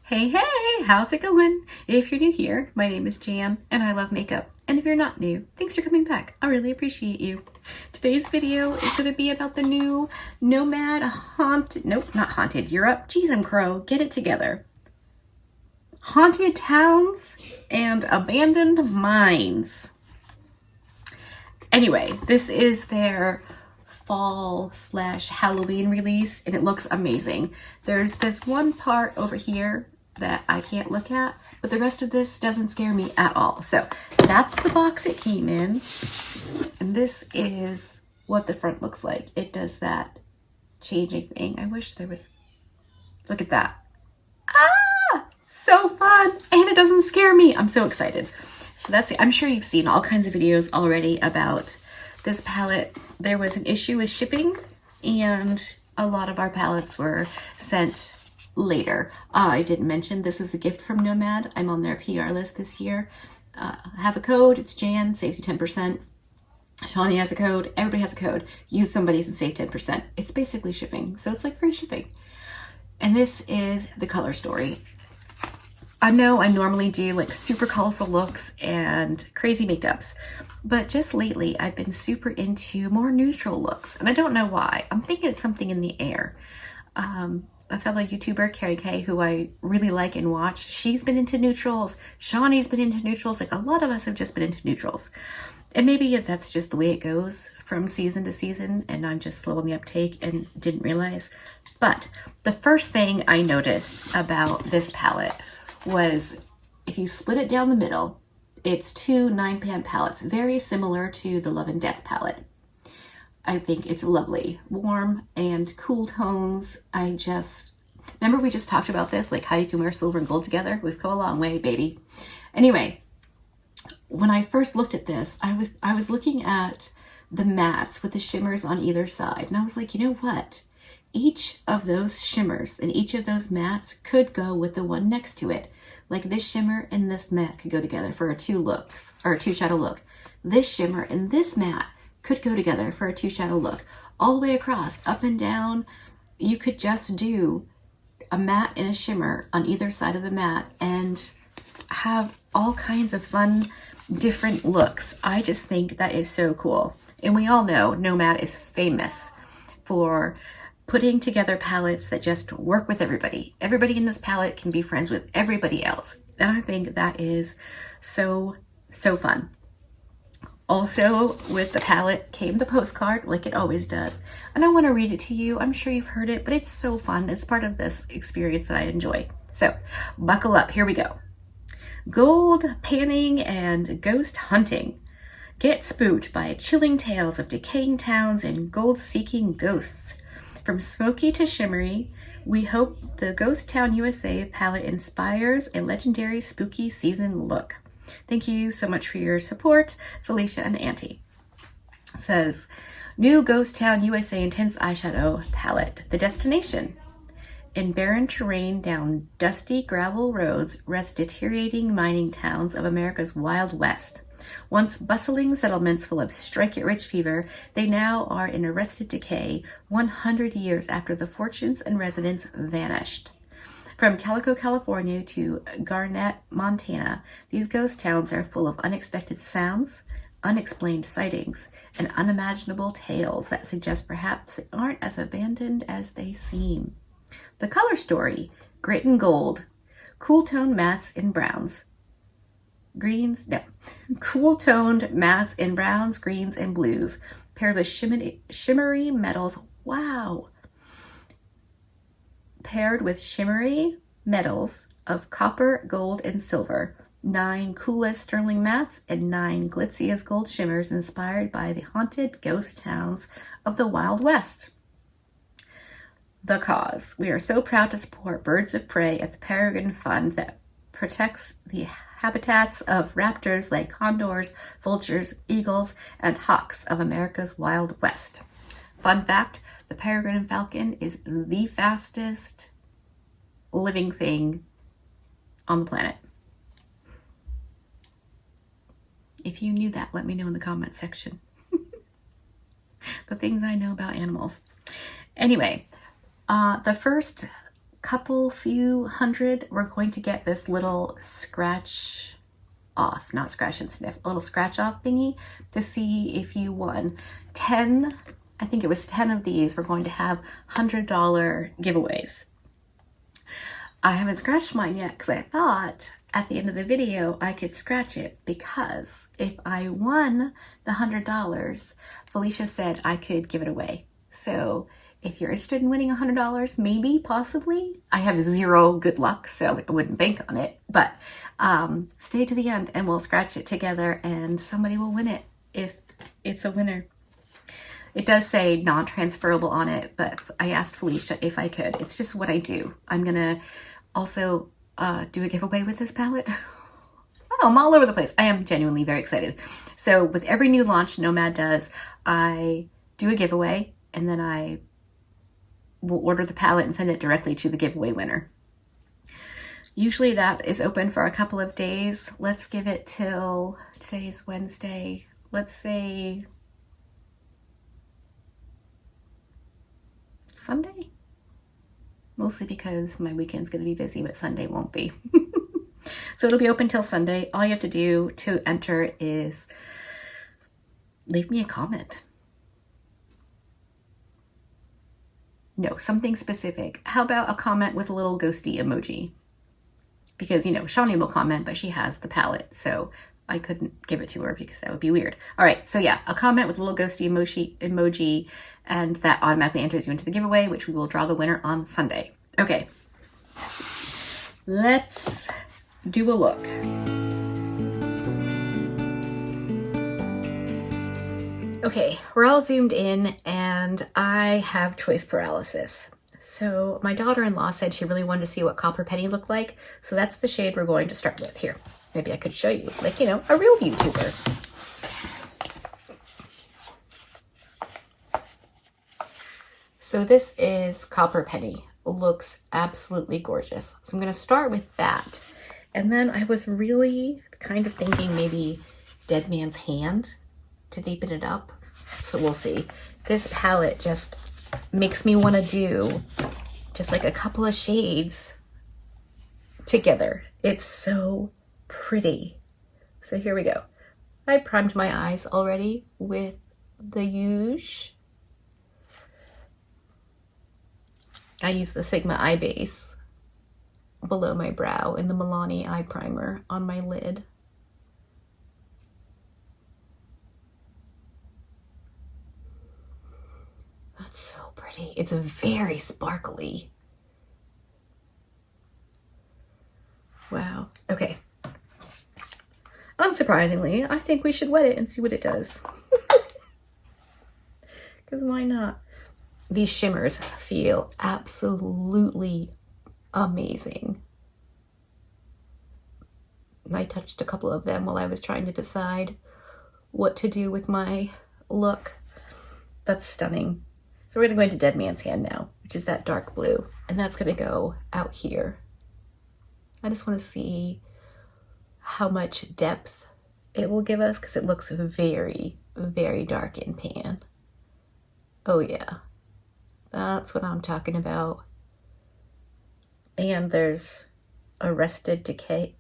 Hey, hey, how's it going? If you're new here, my name is Jan and I love makeup. And if you're not new, thanks for coming back. I really appreciate you. Today's video is going to be about the new Nomad nope, not haunted, Europe. Jeez, I'm crow, get it together. Haunted towns and abandoned mines. Anyway, this is their fall/Halloween release and it looks amazing. There's this one part over here that I can't look at, but the rest of this doesn't scare me at all. So that's the box it came in, and this is what the front looks like. It does that changing thing. I wish there was, look at that. Ah, so fun, and it doesn't scare me. I'm so excited. So that's it. I'm sure you've seen all kinds of videos already about this palette. There was an issue with shipping and a lot of our palettes were sent later. I didn't mention this is a gift from Nomad. I'm on their PR list this year. I have a code. It's Jan, saves you 10%. Shawnee has a code. Everybody has a code. Use somebody's and save 10%. It's basically shipping. So it's like free shipping. And this is the color story. I know I normally do like super colorful looks and crazy makeups, but just lately I've been super into more neutral looks, and I don't know why. I'm thinking it's something in the air. A fellow YouTuber, Carrie K, who I really like and watch, she's been into neutrals. Shawnee's been into neutrals. Like a lot of us have just been into neutrals. And maybe that's just the way it goes from season to season, and I'm just slow on the uptake and didn't realize. But the first thing I noticed about this palette was if you split it down the middle, it's two 9-pan palettes, very similar to the Love and Death palette. I think it's lovely, warm and cool tones. Remember we just talked about this, like how you can wear silver and gold together? We've come a long way, baby. Anyway, when I first looked at this, I was looking at the mattes with the shimmers on either side, and I was like, you know what? Each of those shimmers and each of those mattes could go with the one next to it. Like this shimmer and this matte could go together for a two shadow look. This shimmer and this matte could go together for a two shadow look. All the way across, up and down, you could just do a matte and a shimmer on either side of the matte and have all kinds of fun, different looks. I just think that is so cool. And we all know Nomad is famous for putting together palettes that just work with everybody. Everybody in this palette can be friends with everybody else. And I think that is so, so fun. Also, with the palette came the postcard, like it always does. And I want to read it to you. I'm sure you've heard it, but it's so fun. It's part of this experience that I enjoy. So, buckle up. Here we go. Gold panning and ghost hunting. Get spooked by chilling tales of decaying towns and gold-seeking ghosts. From smoky to shimmery, we hope the Ghost Town USA palette inspires a legendary spooky season look. Thank you so much for your support, Felicia and Auntie. It says, new Ghost Town USA Intense Eyeshadow Palette. The destination. In barren terrain down dusty gravel roads rest deteriorating mining towns of America's Wild West. Once bustling settlements full of strike-it-rich fever, they now are in arrested decay 100 years after the fortunes and residents vanished. From Calico, California to Garnett, Montana, these ghost towns are full of unexpected sounds, unexplained sightings, and unimaginable tales that suggest perhaps they aren't as abandoned as they seem. The color story, grit and gold, cool-toned mattes in browns, cool-toned mattes in browns, greens, and blues, paired with shimmery metals. Wow! Paired with shimmery metals of copper, gold, and silver. 9 coolest sterling mattes and 9 glitziest gold shimmers inspired by the haunted ghost towns of the Wild West. The cause. We are so proud to support Birds of Prey at the Peregrine Fund that protects the habitats of raptors like condors, vultures, eagles, and hawks of America's Wild West. Fun fact, the peregrine falcon is the fastest living thing on the planet. If you knew that, let me know in the comment section. The things I know about animals. Anyway, the first few hundred, we're going to get this little scratch off, not scratch and sniff, a little scratch off thingy to see if you won 10, I think it was 10 of these. We're going to have $100 giveaways. I haven't scratched mine yet because I thought at the end of the video I could scratch it, because if I won the $100, Felicia said I could give it away. So if you're interested in winning $100, maybe, possibly, I have zero good luck, so I wouldn't bank on it, but stay to the end and we'll scratch it together and somebody will win it if it's a winner. It does say non-transferable on it, but I asked Felicia if I could. It's just what I do. I'm gonna also do a giveaway with this palette. Oh, I'm all over the place. I am genuinely very excited. So with every new launch Nomad does, I do a giveaway and then I will order the palette and send it directly to the giveaway winner. Usually that is open for a couple of days. Let's give it till, today's Wednesday, let's say Sunday? Mostly because my weekend's gonna be busy, but Sunday won't be. So it'll be open till Sunday. All you have to do to enter is leave me a comment. No, something specific. How about a comment with a little ghosty emoji? Because, you know, Shawnee will comment, but she has the palette, so I couldn't give it to her because that would be weird. All right, so yeah, a comment with a little ghosty emoji, and that automatically enters you into the giveaway, which we will draw the winner on Sunday. Okay, let's do a look. Okay, we're all zoomed in and I have choice paralysis. So my daughter-in-law said she really wanted to see what Copper Penny looked like. So that's the shade we're going to start with here. Maybe I could show you, like, you know, a real YouTuber. So this is Copper Penny. Looks absolutely gorgeous. So I'm gonna start with that. And then I was really kind of thinking maybe Dead Man's Hand to deepen it up. So we'll see. This palette just makes me want to do just like a couple of shades together. It's so pretty. So here we go. I primed my eyes already with the Huge. I use the Sigma Eye Base below my brow and the Milani Eye Primer on my lid. That's so pretty. It's very sparkly. Wow. Okay. Unsurprisingly, I think we should wet it and see what it does. Because why not? These shimmers feel absolutely amazing. I touched a couple of them while I was trying to decide what to do with my look. That's stunning. So we're gonna go into Dead Man's Hand now, which is that dark blue, and that's gonna go out here. I just wanna see how much depth it will give us because it looks very, very dark in pan. Oh yeah. That's what I'm talking about. And there's Arrested Decay.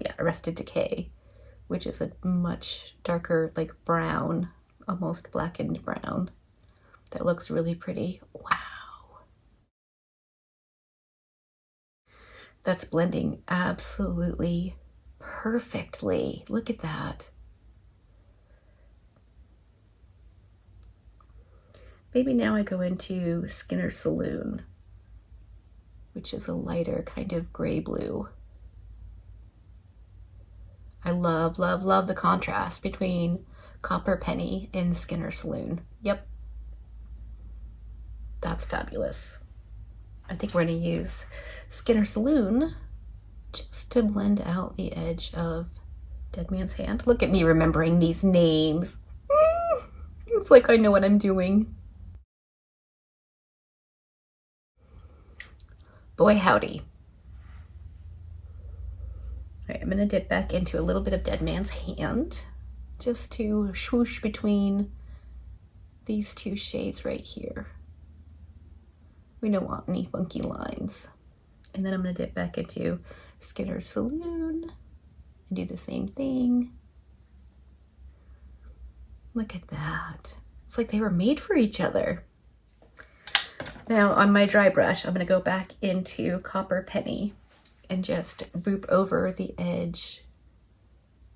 Yeah, Arrested Decay, which is a much darker, like brown, almost blackened brown. That looks really pretty. Wow. That's blending absolutely perfectly. Look at that. Maybe now I go into Skinner Saloon, which is a lighter kind of gray blue. I love, love, love the contrast between Copper Penny and Skinner Saloon. Yep. That's fabulous. I think we're gonna use Skinner Saloon just to blend out the edge of Dead Man's Hand. Look at me remembering these names. It's like I know what I'm doing. Boy howdy. All right, I'm gonna dip back into a little bit of Dead Man's Hand just to swoosh between these two shades right here. We don't want any funky lines. And then I'm gonna dip back into Skinner Saloon and do the same thing. Look at that. It's like they were made for each other. Now on my dry brush, I'm gonna go back into Copper Penny and just boop over the edge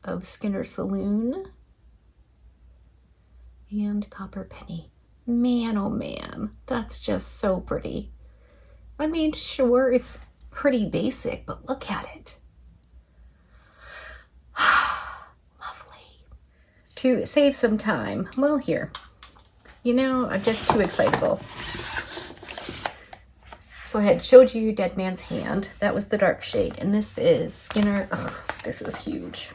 of Skinner Saloon and Copper Penny. Man, oh man, that's just so pretty. I mean, sure, it's pretty basic, but look at it. Lovely. To save some time, well, here, you know, I'm just too excitable. So I had showed you Dead Man's Hand. That was the dark shade. And this is Skinner. Ugh, this is huge.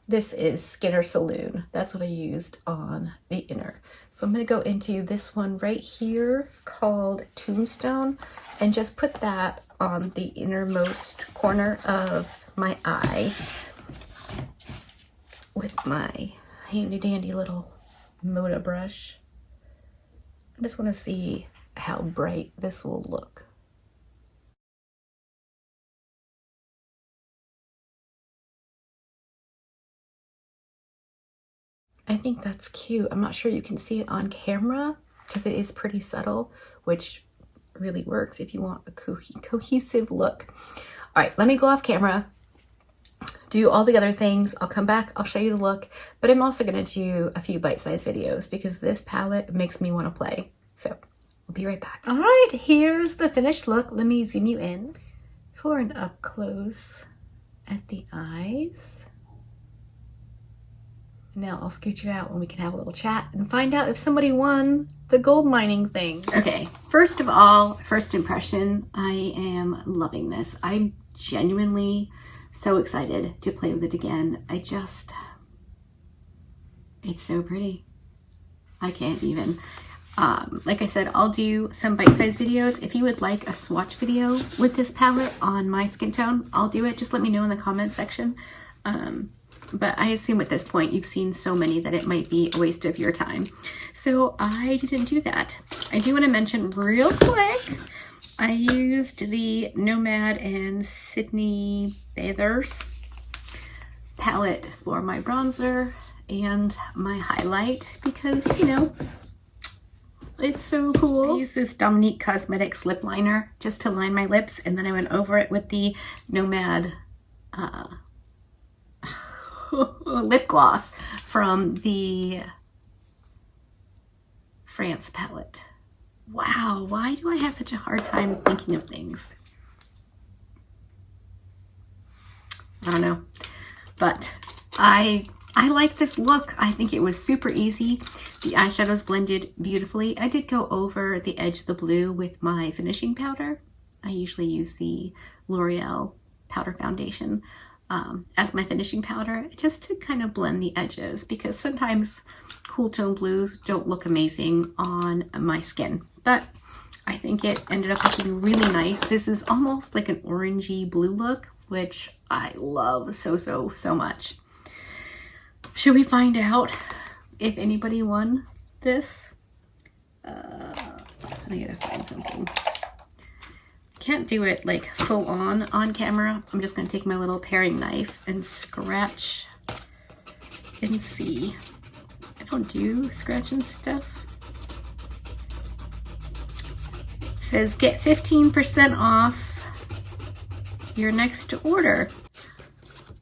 This is Skinner Saloon. That's what I used on the inner. So I'm going to go into this one right here called Tombstone and just put that on the innermost corner of my eye with my handy dandy little Moda brush. I just want to see how bright this will look. I think that's cute. I'm not sure you can see it on camera because it is pretty subtle, which really works if you want a cohesive look. All right, let me go off camera, do all the other things. I'll come back, I'll show you the look, but I'm also gonna do a few bite-sized videos because this palette makes me wanna play. So we'll be right back. All right, here's the finished look. Let me zoom you in for an up close at the eyes. Now I'll scoot you out and we can have a little chat and find out if somebody won the gold mining thing. Okay, first of all, first impression, I am loving this. I'm genuinely so excited to play with it again. It's so pretty. I can't even. Like I said, I'll do some bite-sized videos. If you would like a swatch video with this palette on my skin tone, I'll do it. Just let me know in the comments section. But I assume at this point you've seen so many that it might be a waste of your time. So I didn't do that. I do want to mention real quick, I used the Nomad and Sydney Bathers palette for my bronzer and my highlight because, you know, it's so cool. I used this Dominique Cosmetics lip liner just to line my lips, and then I went over it with the Nomad lip gloss from the France palette. Wow, why do I have such a hard time thinking of things? I don't know, but I like this look. I think it was super easy. The eyeshadows blended beautifully. I did go over the edge of the blue with my finishing powder. I usually use the L'Oreal powder foundation as my finishing powder, just to kind of blend the edges, because sometimes cool tone blues don't look amazing on my skin, but I think it ended up looking really nice. This is almost like an orangey blue look, which I love so much. Should we find out if anybody won this? I gotta find something. Can't do it like full on camera. I'm just gonna take my little paring knife and scratch and see. I don't do scratching stuff. It says get 15% off your next order.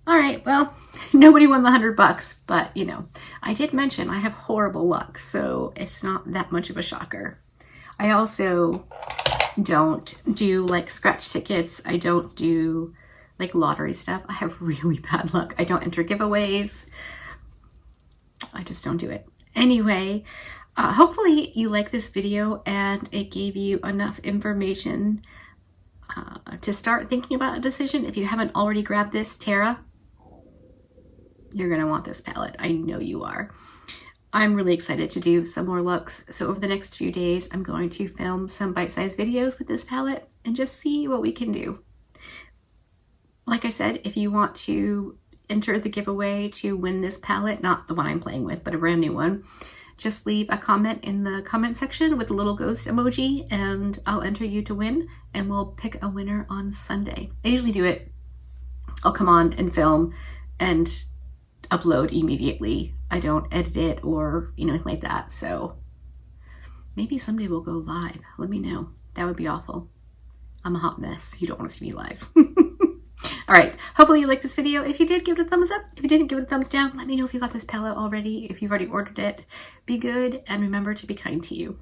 All right, well, nobody won the $100, but you know, I did mention I have horrible luck, so it's not that much of a shocker. I also don't do like scratch tickets. I don't do like lottery stuff. I have really bad luck. I don't enter giveaways. I just don't do it. Anyway, hopefully you like this video and it gave you enough information to start thinking about a decision. If you haven't already grabbed this, Tara, you're gonna want this palette. I know you are. I'm really excited to do some more looks. So over the next few days, I'm going to film some bite-sized videos with this palette and just see what we can do. Like I said, if you want to enter the giveaway to win this palette, not the one I'm playing with, but a brand new one, just leave a comment in the comment section with a little ghost emoji and I'll enter you to win, and we'll pick a winner on Sunday. I usually do it, I'll come on and film and upload immediately. I don't edit it or anything like that. So maybe someday we'll go live. Let me know. That would be awful. I'm a hot mess. You don't want to see me live. All right. Hopefully you liked this video. If you did, give it a thumbs up. If you didn't, give it a thumbs down. Let me know if you got this palette already. If you've already ordered it, be good and remember to be kind to you.